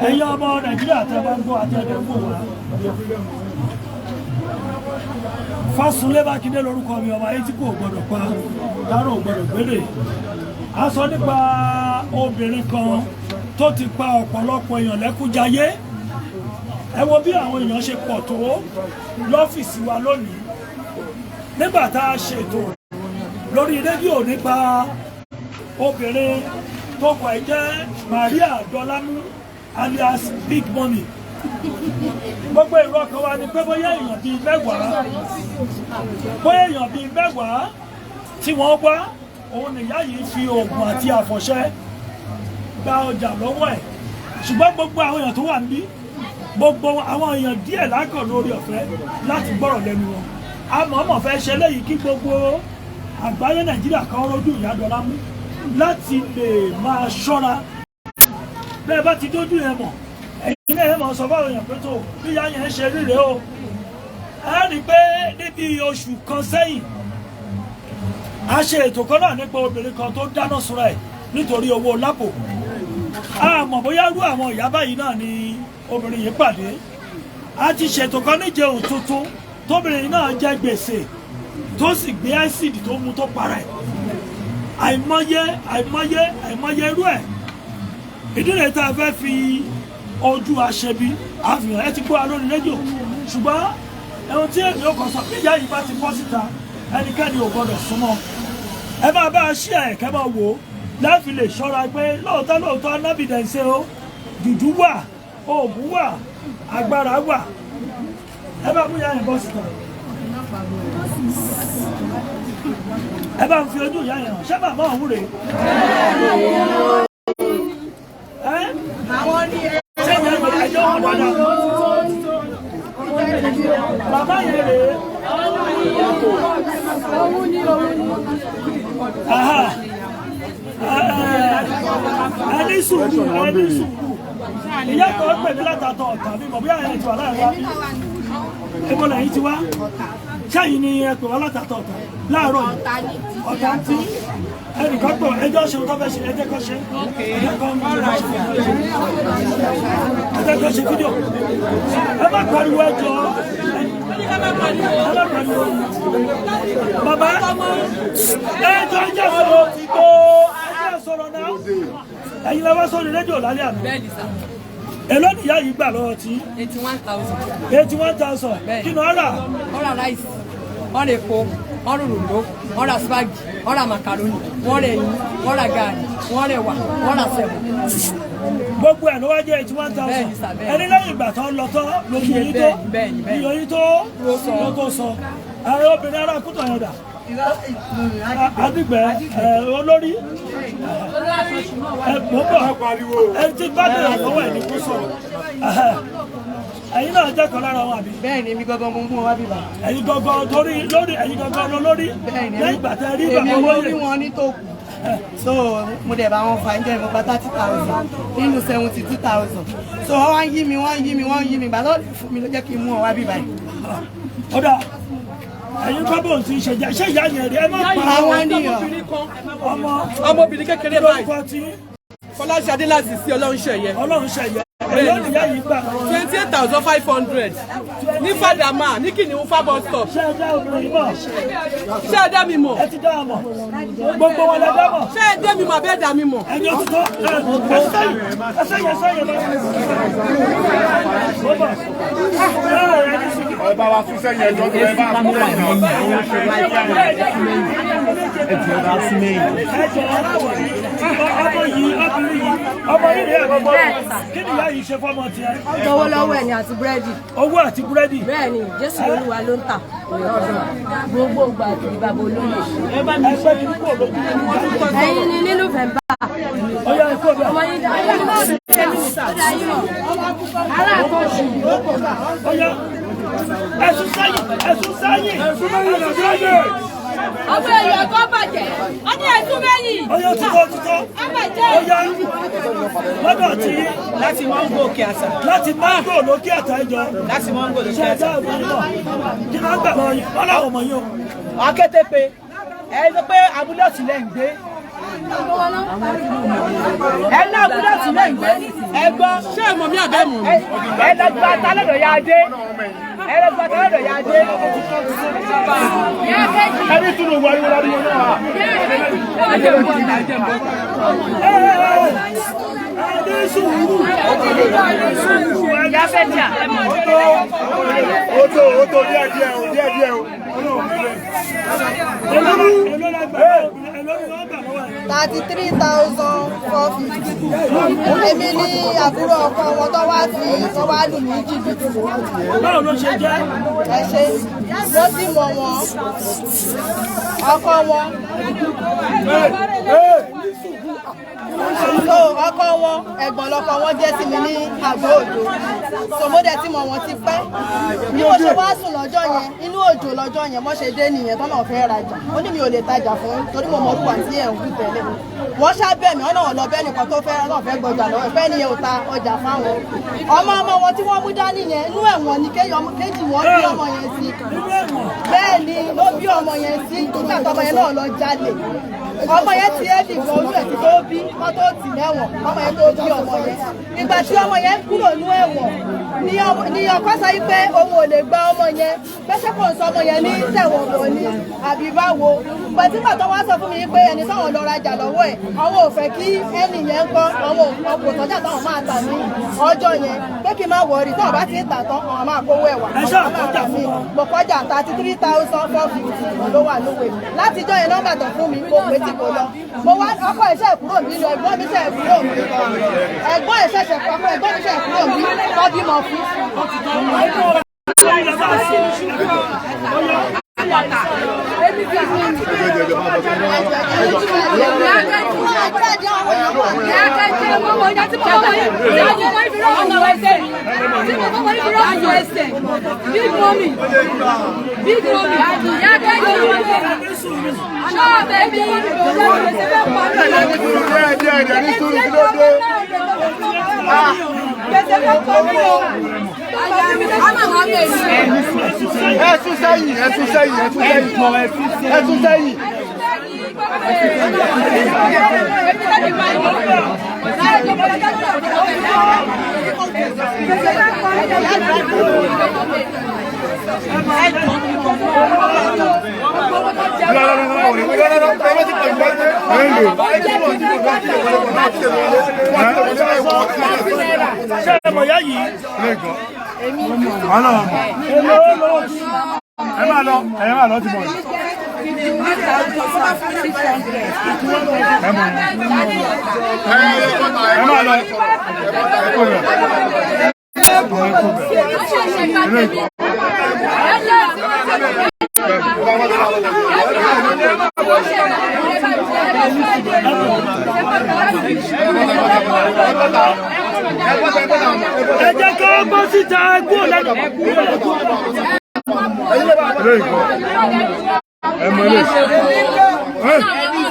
ẹ̀yin ọmọ Nàìjíríà tẹ́ bá ń gbọ́ àti ẹ̀dẹ̀ fún wa. Fásunlé Mákindé lórúkọ mi, ọmọ ayé tí kò gbọdọ̀ pa dárò gbọdọ̀ gbélé. A sọ nípa obìnrin kan tó ti pa ọ̀pọ̀lọpọ̀ èèyàn lẹ́kúnjayé. Ẹ wo bí àwọn èèyàn ṣe pọ̀ tó lọ́fíìsì wa lónìí nígbà tá a ṣètò lórí rédíò nípa obìnrin tó kọ̀ ẹ́ jẹ́ Maria Dọ́lámú alias Big Money. Gbogbo èrò ọkàn wa ni pé bóyá èèyàn bíi mẹ́wàá tí wọ́n wá, òun nìyá yìí fi oògùn àti àfọ̀ṣẹ gba ọjà lọ́wọ́ ẹ̀. Ṣùgbọ́n gbogbo àwọn èèyàn tó wà níbí, gbogbo àwọn èèyàn díẹ̀ lákàn lórí ọ̀fẹ́ láti gbọ́rọ̀ lẹ́nu wọn. Àmọ́ fẹ́ ṣe léyìí kí gbogbo àgbáyé Nàìjíríà kan rójú ìyá Dọ́lámú láti lè máa ṣọ́ra. Bẹ́ẹ̀ bá ti dójú yẹn mọ̀, ẹ̀yin náà mọ̀ sọ fáwọn èèyàn pé tó bí ìyá yẹn ṣe rí rèé o. Ẹ rí i pé níbi oṣù kan sẹ́yìn a ṣe ètò kan náà nípa obìnrin kan tó dáná sunra ẹ̀ nítorí owó lápò. Àmọ́ bóyá rú àwọn ìyá báyìí náà ni obìnrin yìí pàdé. A ti ṣètò kan níjẹun tuntun tóbìnrin náà jẹ gbèsè tó sì gbé ẹ́sìdì tó mu tó para ẹ̀. àìmọye irú ẹ̀. Ìdí rẹ̀ tá a fẹ́ fi ojú aṣebi àfihàn ẹ ti gbọ́ lórí rédíò, ṣùgbọ́n ẹ̀hún tí èmi ò kàn sọ pé ìyá yìí bá ti bọ́ síta ẹnikẹ́ni ò gbọ́dọ̀ súnmọ́. Ẹ máa bá a ṣí ẹ̀kẹ́ máa wò ó láti lè ṣọ́ra pé lóòótọ́ nábìdẹ̀nsẹ̀ o, jùjú wà, oògùn wà, agbára wà. Ẹ bá mú ìyá yẹn bọ́ síta. Ẹ bá ń fi ojú ìyá yẹn hàn, ṣé màmá òun rèé? Àwọn ní ṣé ìyá yẹn ẹjọ́ wọn dáadáa? Bàbá yẹn rèé. Ẹni sùúrù. Ìyá kan pè mí látàtọ̀ ọ̀tà mi mọ̀ bí àyẹ̀ ti wà láàrin wa. Ebo lẹ́yìn ti wá. Ṣáyìn ni ẹ pè wá látàtọ̀ ọ̀tà láàárọ̀ yìí. Ọ̀tà tí ẹnìkan pè ẹjọ́ ṣe tó fẹ́ ṣe ẹjẹ́ kan ṣe. Ẹjẹ́ kan ṣe fídíò. Ẹ má pariwo ẹjọ́. Bàbá ẹjọ́ ń jẹ́ sọ̀rọ̀ ti gbó ẹjẹ́ sọ̀rọ̀ náà. Ẹ̀yin lọ́wọ́ sórí rédíò lálẹ́ àná. Èló ni ìyá yìí gbà lọ́wọ́ tí? 81,000. 81,000. Kí ni ọ̀rà? Ọ̀rà ráìsì, ọ̀rà epo, ọ̀rà òròǹdó, ọ̀rà spagi, ọ̀rà macaroni, ọ̀rà ẹyin, ọ̀rà gààrí, ọ̀rà ẹ̀wà, ọ̀rà sẹ̀mù. Gbogbo ẹ̀ ló wá jẹ́ 81,000. Ẹni lẹ́yìn ìgbà tó ń lọ tán lójú yìí tó iyọ̀ yìí tó sọ. Ààrẹ obìnrin ará Kútọ̀ yẹn dà. Adigbẹ olórí ẹni tí bá dé àlọ́wọ́ ẹ̀ ní kó sọ̀rọ̀. Ẹ̀yin náà jẹ́ kan lára wọn àbí? Bẹ́ẹ̀ ni èmi gangan mo mú wọn wá bíbá. Ẹ̀yin gangan torí lórí ẹ̀yin gangan lórí. Lẹ́yìn ìgbà tẹ́ rí bàbá èmi wọlé. rí wọn ní tó kù. So mo dẹ̀ bá wọn fa ẹjọ́ ìmọ̀ gba 30,000 nínú 72,000. So wọ́n wá ń yí mi gbàtọ́ fún mi ló jẹ́ kí n mú wọn wá bíbá yìí. Ọ̀dà ẹ̀yin kọ́bọ̀ tí ń ṣe jẹ́ ṣé ìyá yẹn rí ẹ má pa àwọn ènìyàn. Ọmọbìnrin kékeré báyìí. lórúkọ tí Fọláṣadé láti sí Ọlọ́run ṣẹ̀yẹ. Ọlọ́run ṣẹ̀yẹ. Èló ni ìyá yìí gbà lọ́wọ́ yín? 28,500 ní Fàdàmà ní Kìnìún Fábọ̀ stop. Ṣé ẹ dá obìnrin mọ̀? Ṣé ẹ dá mi mọ̀? Ẹ ti dá a mọ̀. Gbogbo wọn lẹ dá mọ̀. Ṣé ẹ dá mi mọ̀ abẹ́ dá mi mọ̀? Ẹni ó ti tọ́ ẹsẹ̀yẹ Ẹ bá wa fún sẹ́yìn ẹjọ́ tó ẹ bá kú ọmọ yìí rẹ̀ gbogbo kí ni ìyá yìí ṣe fọ́mọ tiẹ̀? Owó lọ́wọ́ ẹ̀ ni àti búrẹ́dì. Owó àti búrẹ́dì. Bẹ́ẹ̀ ni Jésù Olúwa ló ń tà gbogbo ìgbà àti ìbàbò olóyè. Ẹgbẹ́ kí n kúrò lójú ẹni jáde. Ẹ̀yin ni nínú Fẹ̀mbá. Ọyá ẹ̀kọ́ bẹ́ẹ̀. Ọmọ yín dá ẹ̀yin náà ṣe é ní aláàtọ̀ṣù. Ọyá ẹ̀sùn sẹ́yìn. Ọmọ èèyàn tó bàjẹ́, ó ní ẹ̀sùn mẹ́yìn. Ọyá títọ́. Ọyá lọ́dọ̀ tí Láti Mango Òkè Àṣà. láti Mango lókè àtà ìjọ. Láti Mango Ṣé ẹ dá obìnrin náà? Kí ló ń gbà lọ yìí? Wọ́n láwọn ọmọ yìí o. Akétépe. ẹ sọ pé abúlé ọ̀sìn lẹ́ ń gbé ẹ ní abúlé ọ̀sìn lẹ́ ń gbé ẹ gbọ́ ṣé ẹ mọ̀ mí àbẹ́ mọ̀ mi. ẹ lọ gba ta lọ́dọ̀ ya dé ẹ lọ gba ta lọ́dọ̀ ya dé. ẹni tún ló wáyé wọlé ariwo náà. ó tó díẹ̀ o. 33,450. èmi ní àbúrò ọkọ wọn tó wá lù ní jìbìtì. báwo ló ṣe jẹ́? ẹ ṣe ló sì mọ wọn ọkọ wọn. so ọkọ wọn ẹ̀gbọ́n lọkọ wọn jẹ́ sí mi ní àgọ́ òjò so mo dẹ̀ tí mọ̀ wọn ti pẹ́ bí mo ṣe wá sùn lọ́jọ́ yẹn inú òjò lọ́jọ́ yẹn mo ṣe dé nìyẹn tọ́nà fẹ́ rajà ó ní mi ò lè tajà fún torí mo mọ̀ orúkọ àti ẹ̀ ń wí tẹ́lẹ̀ wọ́n ṣàbẹ̀ mí ọ̀nà ọ̀lọ́ bẹ́ẹ̀ nìkan tó fẹ́ gbọ́jà lọ́wọ́ ìfẹ́ nìyẹn ò ta ọjà fáwọn ọmọ wọn tí wọ́n mú dání yẹn inú ẹ̀wọ̀n ni kéjì wọn bí ọmọ yẹn sí bẹ́ẹ̀ ni ló bí ọmọ yẹn sí nígbà tọmọ yẹn náà lọ jalè ọmọ yẹn ti ẹ́ dìbò olú ẹ̀ tó bí wọ́n tó tì mẹ́wọ̀n ọmọ yẹn tó bí ọmọ yẹn ìgbà tí ọmọ yẹn kúrò ní ẹ̀wọ̀n ni ọkọ sọ yìí pé òun ò lè gba ọmọ yẹn pẹ́sẹ́ kò ń sọ ọmọ yẹn ní tẹ̀wọ̀n wò ni àbí báwo pẹ̀tùpà tó wá sọ fún mi pé ẹni táwọn lọ rajà lọ́wọ́ ẹ̀ àwọn ò fẹ́ kí ẹnì yẹn kọ́ àwọn òkò tọ́jà táwọn máa tà ní ọjọ́ yẹn pé kí n má wọrí tó ọba ti ń tà tán àwọn máa kówó ẹ̀wà mo kọjá 33,450 ló wà lówó mi látijọ́ yẹn nọ́mbà tó fún mi mo pè tí kò lọ mo wá ọkọ ìṣe kúrò mí lọ ẹ̀gbọ́n mi ṣe kúrò mí lọ ẹ̀gbọ́n ìṣẹ̀ṣẹ̀ pàpọ̀ ẹ̀gbọ́n mi ṣe kúrò mí lọ bímọ fún. Big mommy. ẹ jẹ́ ká bọ́ síta ẹgbẹ́ lẹ́nu.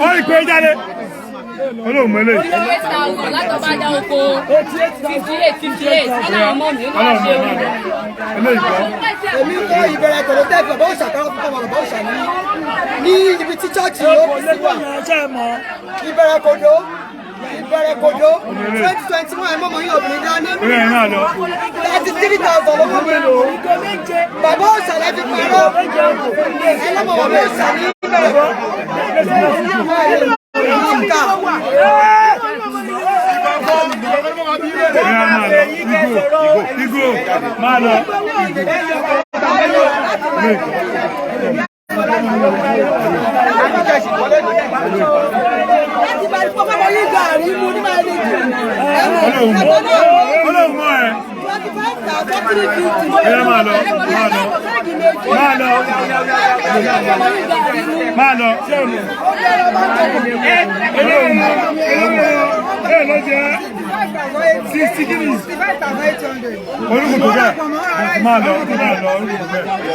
Ó ìpè jáde. Olóhùn mẹ́lẹ̀. Látọ̀bá dá oko 58 aláwọ̀ mọ́ mi ó máa ṣe ewu. èmi kọ́ ìbẹ̀rẹ̀ kòló tẹ́fẹ̀ bó ṣàtọ́rọ̀ púpọ̀ mọ̀ bó ṣà ní ibi tí chọ́ọ̀chì ó fi sí wà ìbẹ̀rẹ̀ kòló 2021 mọ́mọ́ yín obìnrin dání 33,000 lówó mi lò bàbá òṣàlẹ̀ fi parọ́ ẹlọ́mọ̀ wọn bó ṣà ní ìbẹ̀rẹ̀ Igo, máa lọ. Olóhùn mọ́ ẹ. Ẹ máa lọ, máa lọ. Ṣé o lò? Olóhùn mọ́. Ẹ lọ jẹ́ 60 guineas. Orúkọ tó bẹ́ẹ̀. Máa lọ, orúkọ bẹ́ẹ̀.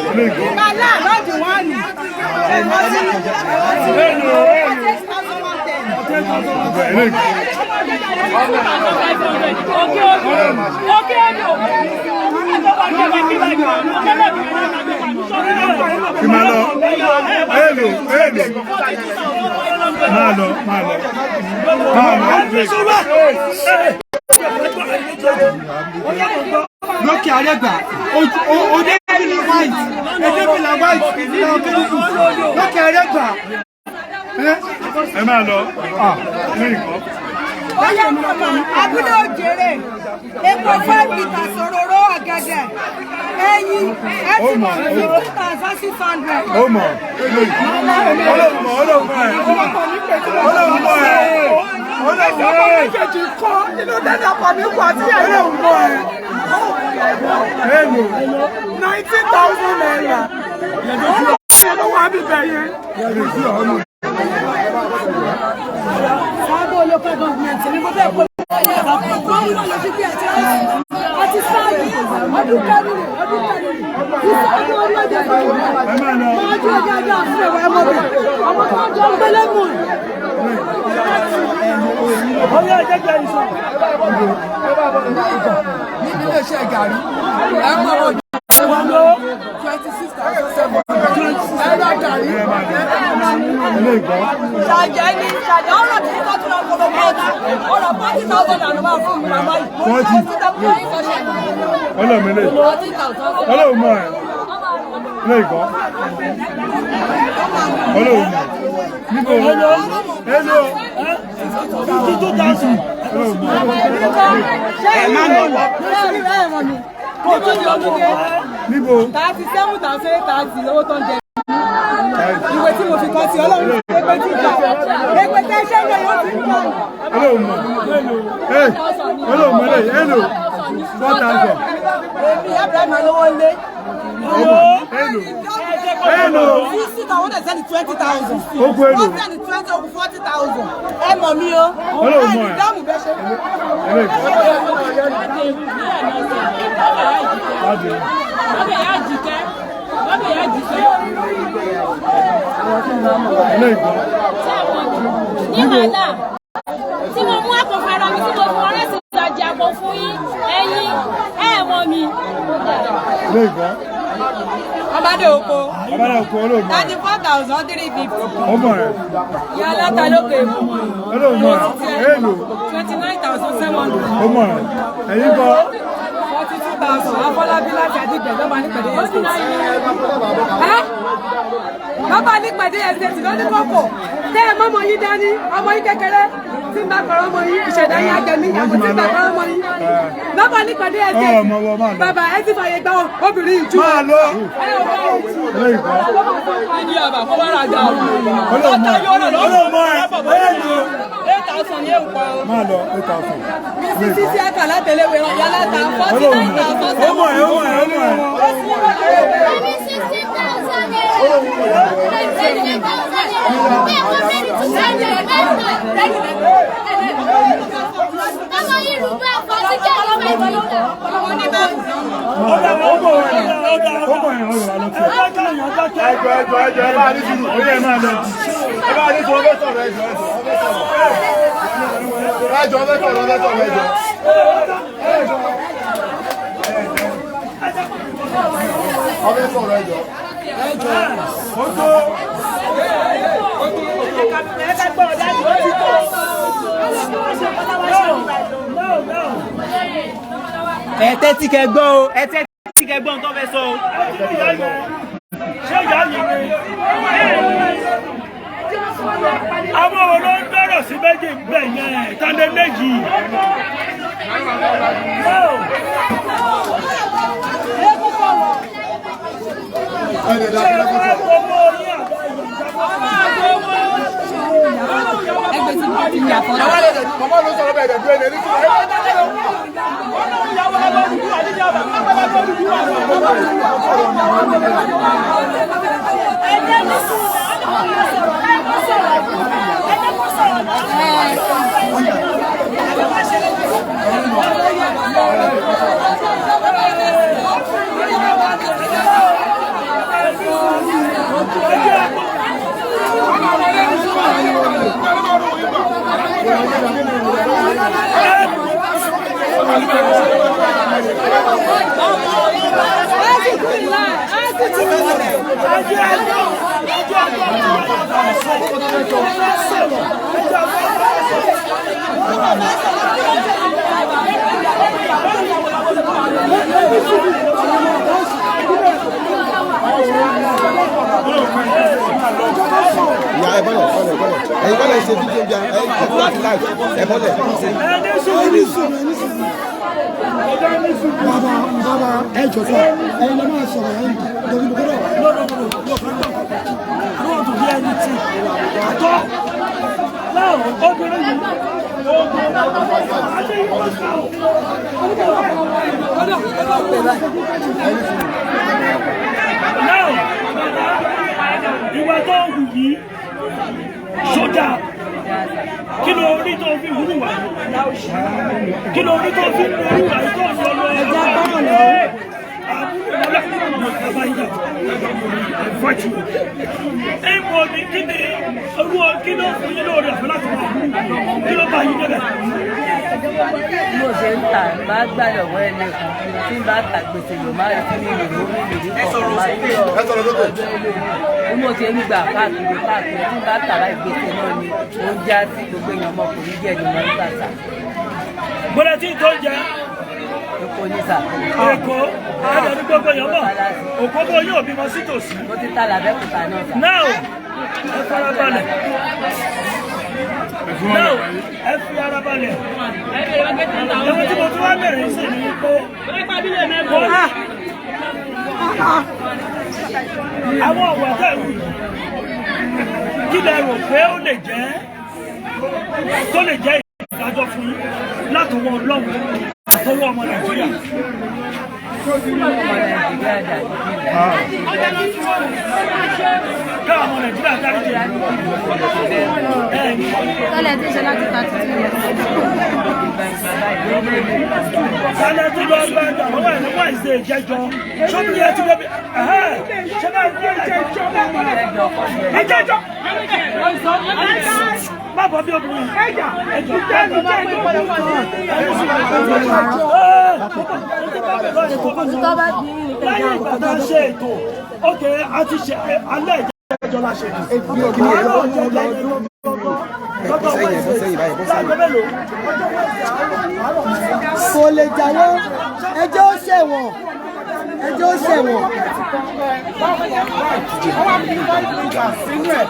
Olóògbé. Okay. máa lọ èlò máa lọ lókè àrẹ́gbà òde ìlú white èdè ìlà white ìlà òkèlùkù lókè àrẹ́gbà. ẹ máa lọ ní ìkọ́. abúlé òjèrè epo 5 litres òróró ọ̀gẹ̀dẹ̀ ẹyin ẹtìmọ̀ 2,600. ó mọ̀ méjèèjì kọ́ inú dẹ́dẹ́ pọ̀ mí kọ́ àti ẹ̀rọ òǹbọ̀ ẹ̀. 19,000 naira. ẹ̀rọ wà bíbẹ̀ yẹn. Sábò local government ni mo fẹ́ kó gómìnà lọ sí bí àti sáàbì ọdún kẹrin ìsáàbì orí ọjọ́ ìgbàlódé máa jẹ́ ọjọ́ ajá fún ẹ̀wọ̀ ẹ̀mọ́bẹ̀ ọmọ tó ń jọ ń gbélé mọ̀ Ọyá ìjẹ́jẹ́ ìṣọ́. Níbi ilé iṣẹ́ gàrí, ẹ mọ̀ wọ́n 26,700. Ẹ̀rọ gàrí. ṣàjẹ́ ní ṣàjẹ́ ọ̀rọ̀ tí kò tún lọ fọwọ́ bọ́ọ̀tù ọ̀rọ̀ 40,000 àná máa fún mi màmá yìí. ọlọ́mọlẹ́ ọlọ́mọ ẹ̀ ilé ìkọ́ ọlọ́mọ níbo hello 52,000. ṣé ẹ máa lọ wọ. kò tún lọ mú dé. níbo 37,830 lówó tó ń jẹ. ìwé tí mo fi kọ́ sí ọlọ́run ẹgbẹ́ tí ìjà ẹgbẹ́ tẹ́ ṣẹ́ ń lọ yóò ti ń bọ̀. ọlọ́mọ ọlọ́mọlẹ́ hello 4,000 èmi abraham alówó lé. hello 60,000 wọ́n dẹ̀ sẹ́ni 20,000. Oko èlò. wọ́n sẹ́ni 20 over 40,000. ẹ mọ̀ mi o. Ọlọ́run mọ̀ ẹ́. dáàmú bẹ́ẹ̀ ṣe. ilé ìkọ́ ilé ìkọ́ ní wàhálà tí mo mú àpò fara mi tí mo fún ọ̀rẹ́ sí ìtajà àpò fún yín ẹ̀yin mọ̀ mi. ilé ìkọ́ ọbàdé oko. abáyé ọkọ̀ ọlọ́mọ 34,350. ọmọ ẹ̀ ìyá aláta lókè èbó. ọlọ́mọ hello 29,700. ọmọ ẹ̀ ẹ̀yìn kọ́ 42,000. afọlábí láti àdìgbẹ́ lọ́ba nípẹ̀dé estate. lọ́ba nípẹ̀dé estate lọ́dún kọ́kọ́ tẹ́ ẹ mọ́mọ́ yín dání ọmọ yín kékeré tí n bá kọ̀rọ̀ ọmọ yín ìṣẹ̀dá yín àjẹmí àmọ́ tí n bá kọ̀rọ̀ ọmọ yín. lọ́ba nípẹ̀dé estate ọmọ wọn máa lọ bàbá ẹ ti fàyè gbà obìnrin ìjú. máa lọ ilé ìkọ́ ìdí àbá kó bá rajà ọlọ́mọ ẹ̀ hello 8,000 ní èkó. máa lọ 8,000 ilé títí ìkọ́ àkàlà tẹ̀lé wẹ̀ yálà ta ọlọ́mọ 49,000. ọmọ ẹ̀ ọmọ ẹ̀ ọmọ ẹ̀ ọmọ ẹ̀ ọ̀rọ̀ alọ́tẹ̀ ẹjọ́ ẹ bá ní sùúrù ó yẹ máa lọ ẹ bá ní sùúrù ọbẹ̀ sọ̀rọ̀ ẹjọ́ ọbẹ̀ sọ̀rọ̀ ẹjọ́ ọbẹ̀ sọ̀rọ̀ ẹjọ́ ojú Ẹ tẹ́tí kẹ́ gbọ́ o, ẹ tẹ́tí kẹ́ gbọ́ nǹkan fẹ́ sọ o. ṣé ìyá yìí ni àwọn olóńgbọ́rọ̀ sí méjì ń bẹ̀ yẹn tàndé méjì. Vamos! ẹ bọ́lẹ̀ ẹ̀yin bọ́lẹ̀ ṣe fídíò jà ẹ̀yin láti láì ẹ bọ́lẹ̀. bàbá ẹ jọ sọ ẹ̀yin lọ máa sọ̀rọ̀ ẹ̀yin lórí gbọ́dọ̀. I don't want to hear anything at all. Now, obìnrin yìí, now, ìwà tó hù yìí sójà kí ló rí tó fi hùrù wà kí ló rí tó fi hùrù wà tó fi ọlọ ẹja báwọn lọ ẹ̀mọ́ ni kí ni olúwa kí ló fún yín lórí ọ̀fẹ́ láti wà kí ló bá yín débẹ̀. Mo ṣe ń tà bá gbà lọ́wọ́ ẹ̀ lẹ́kùn tí bá ta gbèsè lò máa rí ní ìlú orílẹ̀-èdè kọ̀ọ̀kan máa ń lọ bí mo ṣe ń gbà káàkiri tí bá tà láì gbèsè náà ni ó ń já sí gbogbo èèyàn ọmọkùnrin jẹ́ ni wọ́n ń gbà sá. Gbọ́dọ̀ tí tó ń jẹ. Èkó ní sà. Èkó ẹ̀dọ̀ ní gbogbo èèyàn mọ̀ òkóbó yóò bímọ sí tòsí. Mo ti tà lábẹ́kúta náà sà. Now ẹ fara balẹ̀. Now ẹ fi ara balẹ̀. Ẹ̀wọ̀n tí mo tún wá bẹ̀rẹ̀ sí ni pé àwọn ọ̀wọ̀ tẹ̀wù kí lẹ rò pé ó lè jẹ́ tó lè jẹ́ ìdájọ́ fún yín látọwọ́ Ọlọ́run àtọwọ́ ọmọ Nàìjíríà. Ká ọmọ Nàìjíríà dárí jẹ́ tọ́lẹ̀ tí ń ṣe láti ta títí rẹ̀. Sálẹ̀ tó lọ gba ẹgbà lọ́wọ́ ẹ̀ níwọ̀n ìṣe ìjẹjọ. Ṣọ́bìrì ẹ ti débi ṣé bá ń gbé ìjẹjọ. Má bọ̀ bí obìnrin. Lẹ́yìn ìgbà tá a ṣe ètò, ókè a ti ṣe alẹ́ ìjẹjọ la ṣe. Kò lè jáwọ́ ẹjọ́ ó ṣẹ̀wọ̀n ẹjọ́ ó ṣẹ̀wọ̀n.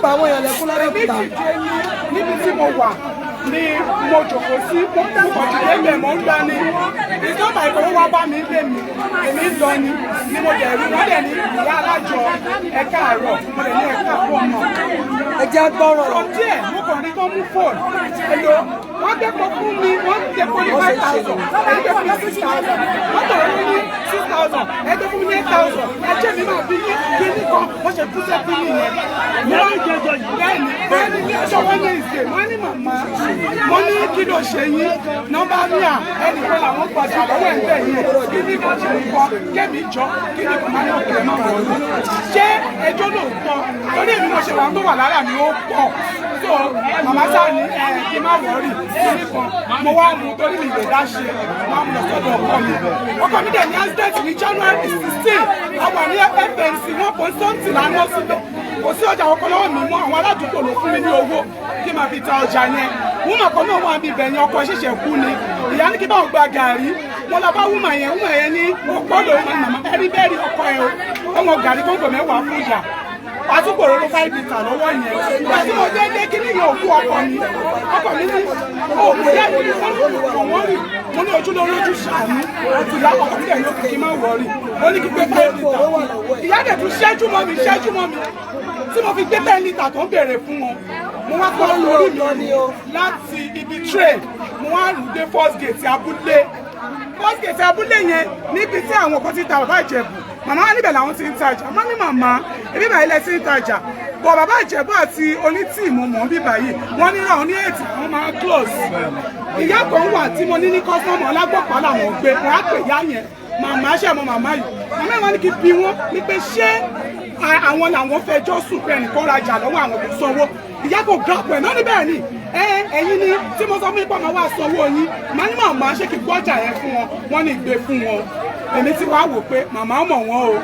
Pa àwọn èèyàn lẹ́kún lábẹ́ òkúta. Níbi tí mo wà ni mo jòkó sí ọ̀jọ̀gbọ́n ilé mọ̀ ń gbá ni ìjọba ìkọ̀wé wá bá mi lé mi èmi lọ ni mo dẹ̀ rí wọ́n dẹ̀ ní ìyá alájọ ẹ̀ka àárọ̀ mo dẹ̀ ní ẹ̀ka àpò ọmọ. Ẹ jẹ́ gbọ́rọ̀. Sọ díẹ̀ mo kàn ní kán mú fóònù èlò wọ́n dẹ́kọ̀ fún mi wọ́n dẹ̀ fún mi 5,000 wọ́n dẹ̀ fún mi 6,000 wọ́n tọ̀rọ̀ fún mi 6,000 ẹgbẹ́ fún mi 8,000 ẹjẹ́ mi máa bí yín kí ní kan wọ́n ṣe kúṣẹ́ bí mi yẹn. Bẹ́ẹ̀ni ní ọjọ́ wọ́n ní ìsè wọ́n ní màmá mo ní kí ló ṣe yín nọ́mbà ní à ẹnìkan làwọn gbàdúrà lọ́wọ́ ẹ̀ ń bẹ̀ yín kí ní kan ṣe ń kọ́ kẹ́mi jọ kí ní kan máa ní ọ̀kẹ́ máa wọ̀ ọ́ ṣé ẹjọ́ lóòótọ́ torí èmi mo ṣe wà tó wà lára mi ó pọ̀ tó màmá sáà ní kí má wọ̀ọ́rì kí ní kan mo wá mú torí mi lè dá ṣe máa mú lọ sọ́dọ̀ ọkọ mi dẹ̀ ní accident ní January 16 àwọn ní FNC wọn kò sọ́ǹtì lánàá síbẹ̀ kò sí ọjà ọkọ lọ́wọ́ mi mọ́ àwọn aládùúgbò ló fún mi ní owó kí n máa fi ta ọjà yẹn wúmọ̀ kan náà wọ́n á bí bẹ̀yìn ọkọ ṣẹ̀ṣẹ̀ kú ni ìyá ní kí báwọn gba gàrí wọn lọ bá wúmọ̀ yẹn ní òpólò màmá ẹni bẹ́ẹ̀ rí ọkọ ẹ o ọmọ gàrí kóńgò mẹ́wàá fún ìjà àtúgbò ló 5 litre lọ́wọ́ yẹn ìgbà tí mo dé kí ní yẹn òkú ọkọ mi ní òkú yẹn ní wọ́n rí mo ní ojú lórí ojú ṣàánú àti ìyá ọkọ mi dẹ̀ ní òkè kí n má wọ̀ọ́rì ó ní kí gbé 5 litre ìyá dẹ̀ tún ṣẹ́jú mọ́ mi tí mo fi gbé 10 litre tó ń béèrè fún wọn mo wá kọ́ lórí mi láti ibi train mo wá rù dé first gate abúlé yẹn níbi tí àwọn kan ti ta bàbá Ìjẹ̀bú màmá wa níbẹ̀ làwọn ti ń tajà má ní màmá ebi bàyí lẹ ti ń tajà bọ̀ bàbá Ìjẹ̀bú àti onítìmù mọ̀ bí báyìí wọ́n ní ra òní ètì wọ́n máa close ìyá kan wà tí mo ní ní kọ́sọ́mù ọlágbọ̀pá làwọn gbé wọ́n á pè yá yẹn màmá ṣe mọ màmá yìí màmá yìí wọ́n ní kí bí wọ́n ní pé ṣé àwọn làwọn fẹjọ́ sùn pé ẹnìkan rajà lọ́wọ́ àwọn kò sanwó ìyá kò gàpọ̀ ẹ̀ náà níbẹ̀ ni ẹ̀yin ni tí mo sọ fún ipò máa wá sanwó yín màá ní màmá ṣé kí gbọ́jà yẹn fún wọn wọ́n ní ìgbé fún wọn èmi ti wá wò pé màmá mọ̀ wọ́n o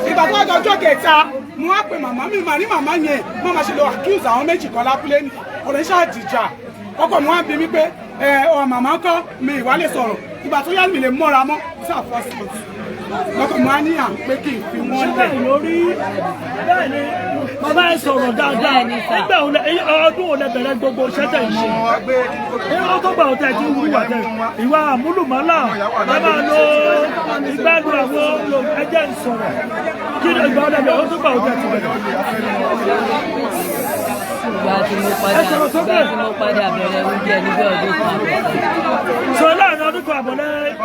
ìgbà tó wájú ọjọ́ kẹta mo wá pe màmá mi mà ní màmá yẹn má máa ṣe lọ accuse àwọn méjì kan lábúlé ní ọ̀rẹ́ ṣáàdìjà ọkọ mi wá bí mi pé màmá kọ́ mi ìwà lè sọ̀rọ̀ ìgbà tó yá mi lè mọ́ra mọ́ sí àfọ́símọ́tì lọ́kọ̀ mi wá níyà pé kí n fi wọ́n lẹ̀. lórí bẹ́ẹ̀ ni bàbá ẹ sọ̀rọ̀ dáadáa nígbà ọdún òun bẹ̀rẹ̀ gbogbo ṣẹ́tẹ̀ ìṣe ó tó gbà ọ̀tẹ̀ tí ń wúwà tẹ̀ ìwà àmúlùmọ́là ẹ máa lo ìgbádùn àwọn ẹjẹ́ ìsọ̀rọ̀ kí ni ìgbà ọ̀dẹ̀ bẹ̀rẹ̀ ó tó gbà ọ̀tẹ̀ tí bẹ̀rẹ̀. ìgbà tí mo padà bẹ̀rẹ̀ oúnjẹ níbẹ̀ ọdún kan. sọ láàrin ọdún kan àbọ̀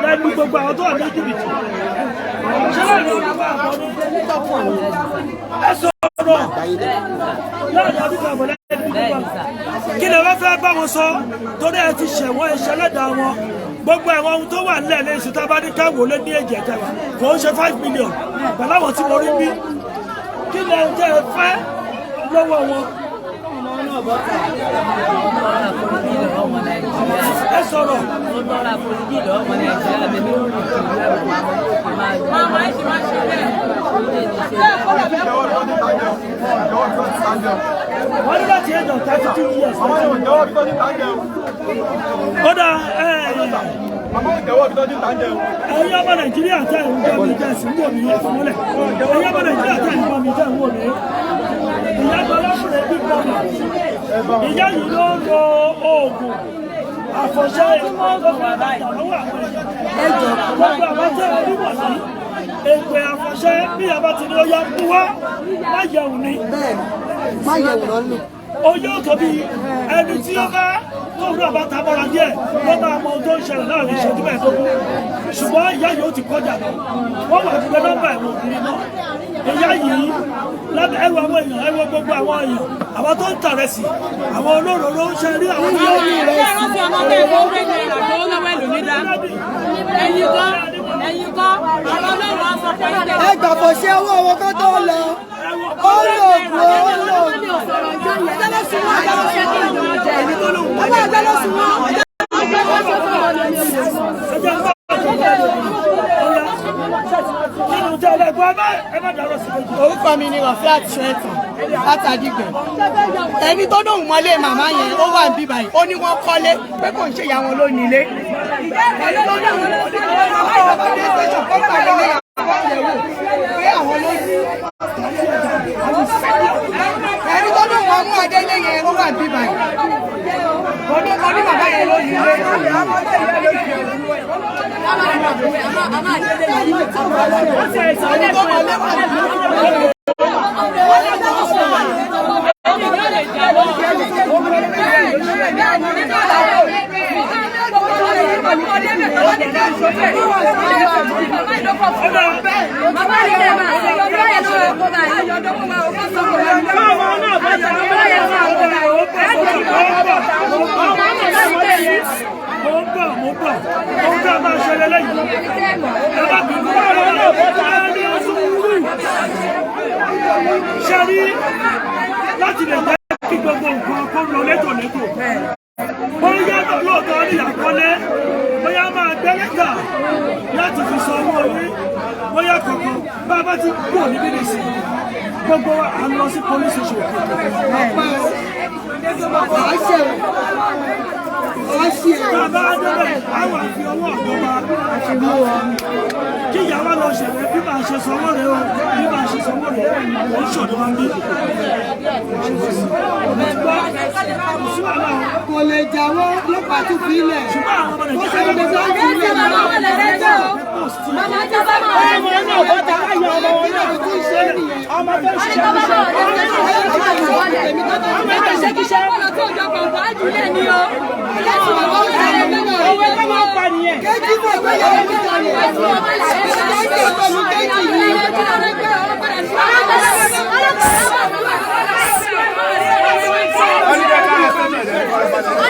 lẹ́nu gbogbo àwọn tó wà ní jìbìtì ṣé láàrin ọdún kan àbọ̀ ní ẹ sọ̀rọ̀ láàrin ọdún kan àbọ̀ lẹ́nu gbogbo kí ni wọ́n fẹ́ bá wọn sọ torí ẹ ti ṣẹ̀wọ̀n ìṣẹ̀lẹ̀dà wọn gbogbo ẹ̀wọ̀n ohun tó wà nílẹ̀ lẹ́yìn sí tábà ní káwọ́ lé ní èjì ẹ̀tẹ̀wà kò ń ṣe 5 million pẹ̀lú àwọn tí mo rí bí kí ni ẹ jẹ́ fẹ́ lọ́wọ́ wọn. ẹ sọ̀rọ̀. ó lọ́ra foríjì lọ́wọ́ ọmọ nàìjíríà bẹ́ẹ̀ ni ó rìn kiri ẹ̀rọ máa ń ṣe bẹ́ẹ̀. wọ́n ní láti ẹ̀jọ̀ 32 years. kódà ẹ̀yin ọmọ nàìjíríà tẹ̀ ń gbọ́ mi jẹ́ sí wò mí ẹ̀fọ́mọ́lẹ̀ ẹ̀yin ọmọ nàìjíríà tẹ̀ ń gbọ́ mi jẹ́ wò mí ìyá gbọ́dọ̀ bí gbọ́ mi ìyá yìí ló ń lo oògùn àfọ̀ṣẹ́ ìmọ̀ọ́gbọ̀n àbájá lọ́wọ́ àwọn ẹ̀jọ̀ gbogbo àwọn tẹ̀ ń rí wọ̀ sí èpè àfọ̀ṣẹ́ bí a bá ti ní ó yá kú wá má yẹ̀wù ni. bẹ́ẹ̀ni má yẹ̀wù lọ́nà. ó yóò tóbi ẹni tí ó bá tóun náà bá ta mọ́ra díẹ̀ ló máa mọ ohun tó ń ṣẹlẹ̀ náà ní ìṣẹ́jú mẹ́ẹ̀ẹ́dógún ṣùgbọ́n ìyá yìí ó ti kọjá lọ wọ́n wà nígbà nọ́mbà ẹ̀wọ̀n òkùnrin náà ìyá yìí lábẹ́ ẹrù àwọn èèyàn ẹrù gbogbo àwọn èèyàn àwọn tó ń tàrẹ sí àwọn olóróró ń ṣe rí àwọn tí ó rí rẹ ẹ gbàgbọ́ ṣe owó owó kó tó lọ ó lòògùn ó lòògùn. Orúkọ mi ni Rọ̀fíàt Ṣẹ́tàn látàdígbẹ̀. Ẹni tó dóhùn mọ́lé màmá yẹn ó wà níbí báyìí ó ní wọ́n kọ́lé pé kò ń ṣe ìyá wọn ló nílé. Ẹni tó dóhùn mọ́lé màmá yẹn ó ní station kó pàdé ní àwọn ìyẹ̀wò pé àwọn ló ní. Ẹni tó dóhùn mọ́ mú Adélé yẹn ó wà níbí báyìí. Ó ní bàbá yẹn ló nílé. Ẹni tó mọ́lé wà níbí. mo bọ̀ ohun tí a máa ṣẹlẹ̀ lẹ́yìn ẹ bá bí wọ́n rẹ̀ náà bẹ́ẹ̀ ní sùúrù ṣe rí láti lè jẹ́ kí gbogbo nǹkan kó lọ létòlétò bóyá lóòótọ́ ní àkọlé bóyá máa gbẹ́lẹ́gà láti fi sọ owó orí bóyá kọ̀ọ̀kan bá a bá ti kú níbí nìsí gbogbo à ń lọ sí police station bàbá adébẹ̀ àwọn àfi ọwọ́ ọ̀dọ́gba kí ìyàwó lọ ṣẹ̀rẹ̀ bí màá ṣe sanwó rẹ̀ o bí màá ṣe sanwó rẹ̀ ó ń ṣòdì máa ń bí. kò lè jáwọ́ lọ́pàá tún fi ilẹ̀. ṣùgbọ́n àwọn ọmọ ó ṣe lè sọ nàìjíríà fún ilẹ̀ náà. ọmọ náà bọ́ta káyọ̀ ọmọ wọn náà tó ń ṣe nìyẹn. ọmọ tó ń ṣiṣẹ́ owó tó máa ń pa nìyẹn. kéjì fún ìgbéyàwó mi kan nìyẹn. kéjì pẹ̀lú kéjì yìí. Wọ́n ní kẹ́kẹ́